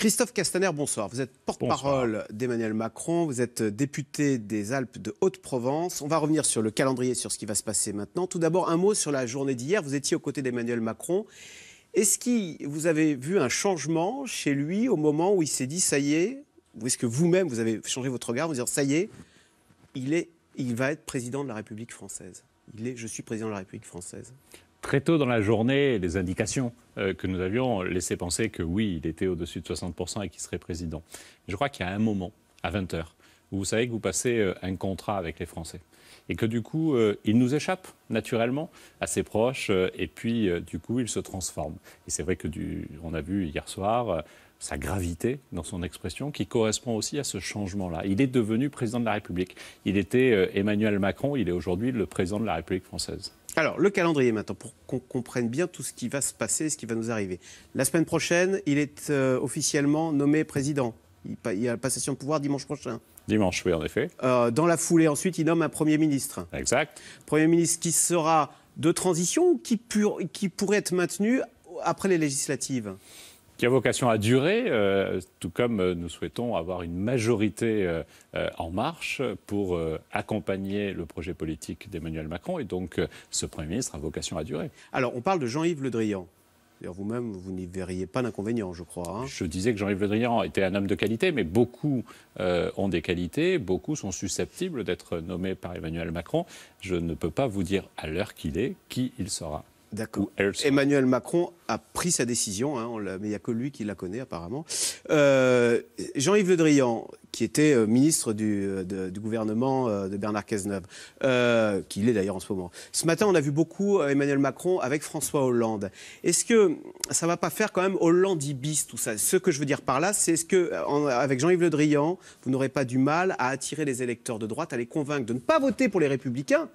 Christophe Castaner, bonsoir. Vous êtes porte-parole d'Emmanuel Macron, vous êtes député des Alpes de Haute-Provence. On va revenir sur le calendrier, sur ce qui va se passer maintenant. Tout d'abord, un mot sur la journée d'hier. Vous étiez aux côtés d'Emmanuel Macron. Est-ce que vous avez vu un changement chez lui au moment où il s'est dit « ça y est » ou est-ce que vous-même, vous avez changé votre regard, vous dire « ça y est, il va être président de la République française ». Je suis président de la République française. Très tôt dans la journée, les indications que nous avions laissaient penser que oui, il était au-dessus de 60% et qu'il serait président. Je crois qu'il y a un moment, à 20h, où vous savez que vous passez un contrat avec les Français. Et que du coup, il nous échappe naturellement à ses proches et puis du coup, il se transforme. Et c'est vrai qu'on a vu hier soir sa gravité dans son expression qui correspond aussi à ce changement-là. Il est devenu président de la République. Il était Emmanuel Macron, il est aujourd'hui le président de la République française. Alors, le calendrier maintenant, pour qu'on comprenne bien tout ce qui va se passer, ce qui va nous arriver. La semaine prochaine, il est officiellement nommé président. Il y a la passation de pouvoir dimanche prochain. Dimanche, oui, en effet. Dans la foulée, ensuite, il nomme un Premier ministre. Exact. Premier ministre qui sera de transition ou qui pourrait être maintenu après les législatives ? Qui a vocation à durer, tout comme nous souhaitons avoir une majorité en marche pour accompagner le projet politique d'Emmanuel Macron. Et donc, ce Premier ministre a vocation à durer. Alors, on parle de Jean-Yves Le Drian. D'ailleurs, vous-même, vous n'y verriez pas d'inconvénient, je crois. Hein. Je disais que Jean-Yves Le Drian était un homme de qualité, mais beaucoup ont des qualités, beaucoup sont susceptibles d'être nommés par Emmanuel Macron. Je ne peux pas vous dire à l'heure qu'il est qui il sera. D'accord. Emmanuel Macron a pris sa décision, hein, mais il n'y a que lui qui la connaît apparemment. Jean-Yves Le Drian, qui était ministre du gouvernement de Bernard Cazeneuve, qui l'est d'ailleurs en ce moment. Ce matin, on a vu beaucoup Emmanuel Macron avec François Hollande. Est-ce que ça ne va pas faire quand même Hollande-ibis, tout ça? Ce que je veux dire par là, c'est est-ce qu'avec Jean-Yves Le Drian, vous n'aurez pas du mal à attirer les électeurs de droite, à les convaincre de ne pas voter pour les Républicains,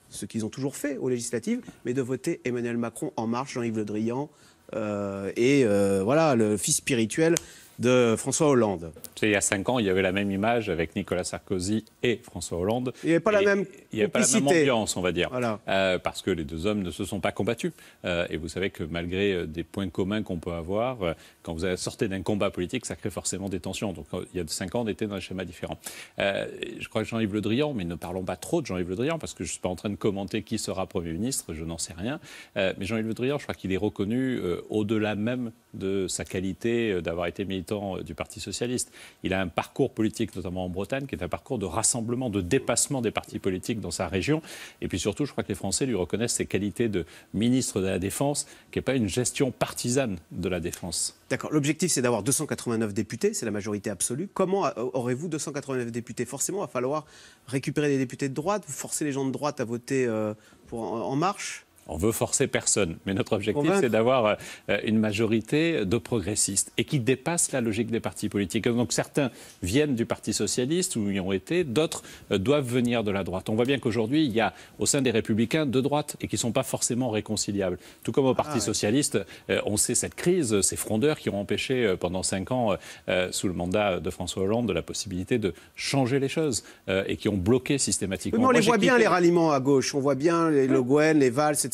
ce qu'ils ont toujours fait aux législatives, mais de voter Emmanuel Macron en marche, Jean-Yves Le Drian voilà, le fils spirituel de François Hollande. Il y a 5 ans, il y avait la même image avec Nicolas Sarkozy et François Hollande. Il n'y avait pas la même ambiance, on va dire, voilà. Parce que les deux hommes ne se sont pas combattus. Et vous savez que malgré des points communs qu'on peut avoir, quand vous sortez d'un combat politique, ça crée forcément des tensions. Donc il y a 5 ans, on était dans un schéma différent. Je crois que Jean-Yves Le Drian, mais ne parlons pas trop de Jean-Yves Le Drian, parce que je ne suis pas en train de commenter qui sera Premier ministre, je n'en sais rien. Mais Jean-Yves Le Drian, je crois qu'il est reconnu au-delà même de sa qualité d'avoir été militant du Parti socialiste. Il a un parcours politique, notamment en Bretagne, qui est un parcours de rassemblement, de dépassement des partis politiques dans sa région. Et puis surtout, je crois que les Français lui reconnaissent ses qualités de ministre de la Défense, qui n'est pas une gestion partisane de la défense. D'accord. L'objectif, c'est d'avoir 289 députés, c'est la majorité absolue. Comment aurez-vous 289 députés? Forcément, il va falloir récupérer des députés de droite, forcer les gens de droite à voter en marche. On veut forcer personne, mais notre objectif, c'est d'avoir une majorité de progressistes et qui dépasse la logique des partis politiques. Donc certains viennent du Parti socialiste ou y ont été, d'autres doivent venir de la droite. On voit bien qu'aujourd'hui, il y a au sein des Républicains de droite et qui ne sont pas forcément réconciliables. Tout comme au Parti socialiste, on sait cette crise, ces frondeurs qui ont empêché pendant 5 ans, sous le mandat de François Hollande, la possibilité de changer les choses et qui ont bloqué systématiquement. Oui, mais on les voit bien, les ralliements à gauche. On voit bien les Le Guen, les Valls, etc.,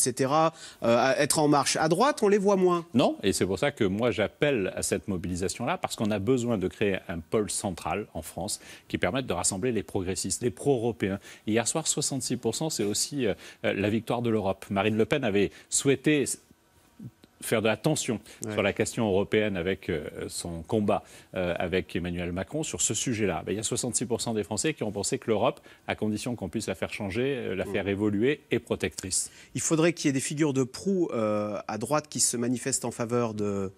être en marche. À droite, on les voit moins. Non, et c'est pour ça que moi j'appelle à cette mobilisation-là, parce qu'on a besoin de créer un pôle central en France qui permette de rassembler les progressistes, les pro-européens. Hier soir, 66%, c'est aussi la victoire de l'Europe. Marine Le Pen avait souhaité faire de la tension sur la question européenne avec son combat avec Emmanuel Macron sur ce sujet-là. Il y a 66% des Français qui ont pensé que l'Europe, à condition qu'on puisse la faire changer, la faire évoluer, est protectrice. Il faudrait qu'il y ait des figures de proue à droite qui se manifestent en faveur de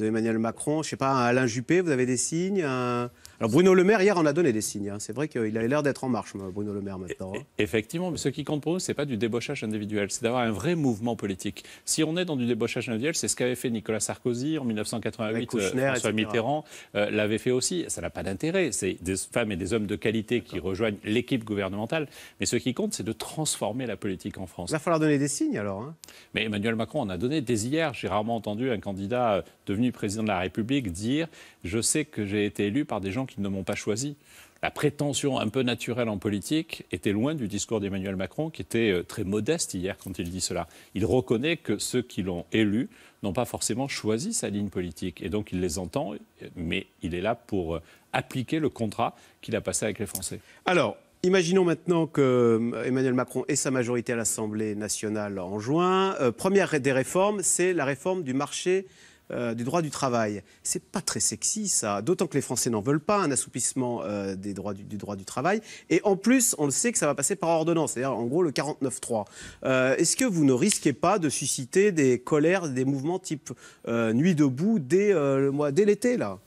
Emmanuel Macron. Je ne sais pas, Alain Juppé, vous avez des signes Alors Bruno Le Maire, hier, en a donné des signes. Hein. C'est vrai qu'il avait l'air d'être en marche, Bruno Le Maire, maintenant. Effectivement, mais ce qui compte pour nous, ce n'est pas du débauchage individuel, c'est d'avoir un vrai mouvement politique. Si on est dans du débauchage individuel, c'est ce qu'avait fait Nicolas Sarkozy en 1988, François Mitterrand l'avait fait aussi. Ça n'a pas d'intérêt. C'est des femmes et des hommes de qualité qui rejoignent l'équipe gouvernementale. Mais ce qui compte, c'est de transformer la politique en France. Il va falloir donner des signes, alors. Hein. Mais Emmanuel Macron en a donné dès hier. J'ai rarement entendu un candidat devenu président de la République dire « Je sais que j'ai été élu par des gens gens qui ne m'ont pas choisi. La prétention un peu naturelle en politique était loin du discours d'Emmanuel Macron, qui était très modeste hier quand il dit cela. Il reconnaît que ceux qui l'ont élu n'ont pas forcément choisi sa ligne politique. Et donc il les entend, mais il est là pour appliquer le contrat qu'il a passé avec les Français. Alors, imaginons maintenant que Emmanuel Macron ait sa majorité à l'Assemblée nationale en juin. Première des réformes, c'est la réforme du marché du droit du travail. C'est pas très sexy, ça. D'autant que les Français n'en veulent pas, un assouplissement du droit du travail. Et en plus, on le sait que ça va passer par ordonnance, c'est-à-dire en gros le 49.3. Est-ce que vous ne risquez pas de susciter des colères, des mouvements type Nuit debout dès l'été, là ?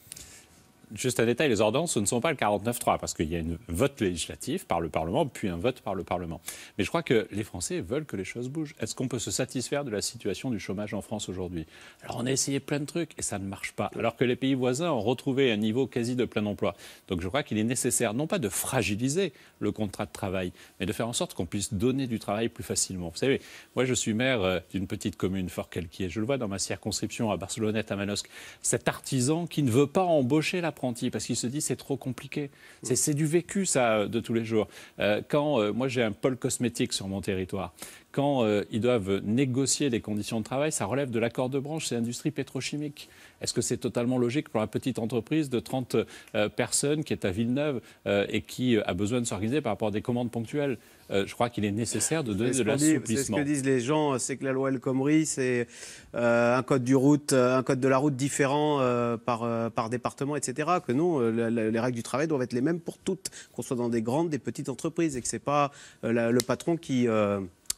Juste un détail, les ordonnances, ce ne sont pas le 49.3, parce qu'il y a un vote législatif par le Parlement, puis un vote par le Parlement. Mais je crois que les Français veulent que les choses bougent. Est-ce qu'on peut se satisfaire de la situation du chômage en France aujourd'hui ? Alors on a essayé plein de trucs et ça ne marche pas, alors que les pays voisins ont retrouvé un niveau quasi de plein emploi. Donc je crois qu'il est nécessaire, non pas de fragiliser le contrat de travail, mais de faire en sorte qu'on puisse donner du travail plus facilement. Vous savez, moi je suis maire d'une petite commune, Fort-Calquier. Je le vois dans ma circonscription à Barcelonnette, à Manosque. Cet artisan qui ne veut pas embaucher la parce qu'il se dit c'est trop compliqué. C'est du vécu, ça, de tous les jours. Quand moi j'ai un pôle cosmétique sur mon territoire, quand ils doivent négocier les conditions de travail, ça relève de l'accord de branche, c'est l'industrie pétrochimique. Est-ce que c'est totalement logique pour la petite entreprise de 30 personnes qui est à Villeneuve et qui a besoin de s'organiser par rapport à des commandes ponctuelles ? Je crois qu'il est nécessaire de donner de l'assouplissement. C'est ce que disent les gens, c'est que la loi El Khomri, c'est un code de la route différent par département, etc. Que non, les règles du travail doivent être les mêmes pour toutes, qu'on soit dans des grandes, des petites entreprises, et que c'est pas le patron qui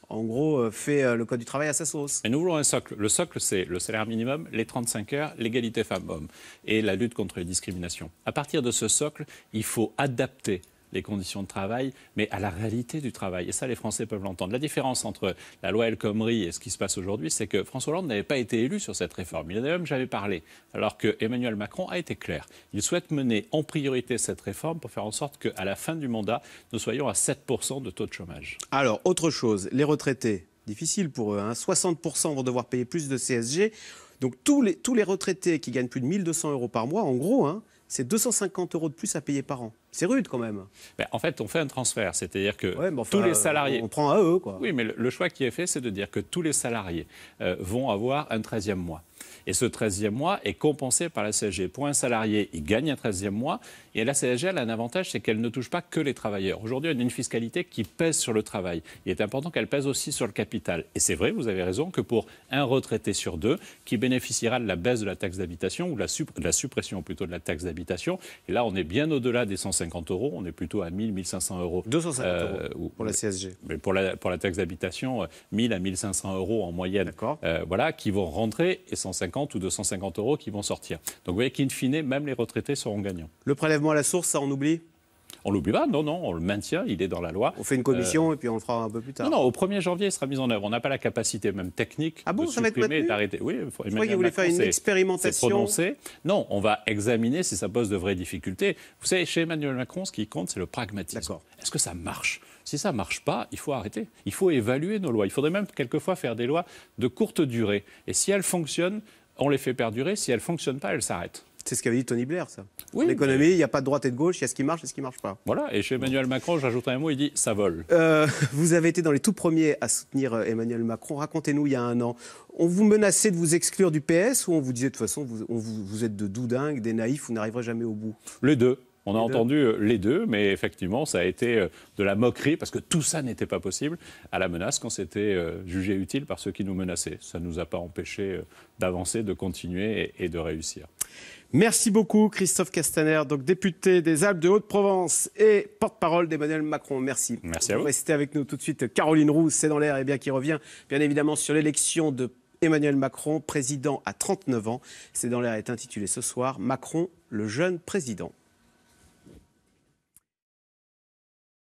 en gros, fait le code du travail à sa sauce. Et nous voulons un socle. Le socle, c'est le salaire minimum, les 35 heures, l'égalité femmes-hommes et la lutte contre les discriminations. À partir de ce socle, il faut adapter les conditions de travail, mais à la réalité du travail. Et ça, les Français peuvent l'entendre. La différence entre la loi El Khomri et ce qui se passe aujourd'hui, c'est que François Hollande n'avait pas été élu sur cette réforme. Il en a même jamais parlé. Alors que Emmanuel Macron a été clair. Il souhaite mener en priorité cette réforme pour faire en sorte qu'à la fin du mandat, nous soyons à 7% de taux de chômage. Alors, autre chose, les retraités, difficile pour eux. 60% vont devoir payer plus de CSG. Donc, tous les retraités qui gagnent plus de 1 200 € par mois, en gros, c'est 250 € de plus à payer par an. C'est rude quand même. Ben, en fait, on fait un transfert, c'est-à-dire que tous les salariés... On prend à eux, quoi. Oui, mais le choix qui est fait, c'est de dire que tous les salariés vont avoir un 13e mois. Et ce 13e mois est compensé par la CSG. Pour un salarié, il gagne un 13e mois. Et la CSG, elle a un avantage, c'est qu'elle ne touche pas que les travailleurs. Aujourd'hui, on a une fiscalité qui pèse sur le travail. Il est important qu'elle pèse aussi sur le capital. Et c'est vrai, vous avez raison, que pour un retraité sur deux, qui bénéficiera de la baisse de la taxe d'habitation, ou de la suppression plutôt de la taxe d'habitation, et là, on est bien au-delà des 150 €, on est plutôt à 1 000, 1 500 €. 250 € pour la CSG. Mais pour la taxe d'habitation, 1 000 à 1 500 € en moyenne. D'accord. Voilà, qui vont rentrer, et 150 ou 250 € qui vont sortir. Donc vous voyez qu'in fine, même les retraités seront gagnants. Le prélèvement à la source, ça, on oublie ? On l'oublie pas, non, on le maintient, il est dans la loi. On fait une commission et puis on le fera un peu plus tard. Non, au 1er janvier, il sera mis en œuvre. On n'a pas la capacité même technique de supprimer et d'arrêter. Oui, je crois qu'il voulait faire une expérimentation. Non, on va examiner si ça pose de vraies difficultés. Vous savez, chez Emmanuel Macron, ce qui compte, c'est le pragmatisme. D'accord. Est-ce que ça marche ? Si ça ne marche pas, il faut arrêter. Il faut évaluer nos lois. Il faudrait même quelquefois faire des lois de courte durée. Et si elles fonctionnent, on les fait perdurer. Si elles ne fonctionnent pas, elles s'arrêtent. C'est ce qu'avait dit Tony Blair, ça. Oui, l'économie, il n'y a pas de droite et de gauche, il y a ce qui marche et ce qui ne marche pas. Voilà, et chez Emmanuel Macron, j'ajouterai un mot, il dit « ça vole ». Vous avez été dans les tout premiers à soutenir Emmanuel Macron. Racontez-nous, il y a un an, on vous menaçait de vous exclure du PS ou on vous disait de toute façon, vous êtes de doudingues, des naïfs, vous n'arriverez jamais au bout ? Les deux. On a entendu les deux, mais effectivement, ça a été de la moquerie, parce que tout ça n'était pas possible, à la menace quand c'était jugé utile par ceux qui nous menaçaient. Ça ne nous a pas empêchés d'avancer, de continuer et de réussir. Merci beaucoup Christophe Castaner, donc député des Alpes de Haute-Provence et porte-parole d'Emmanuel Macron. Merci. Merci à vous. Restez avec nous tout de suite. Caroline Roux, c'est dans l'air et bien qui revient bien évidemment sur l'élection de Emmanuel Macron, président à 39 ans. C'est dans l'air est intitulé ce soir « Macron, le jeune président ».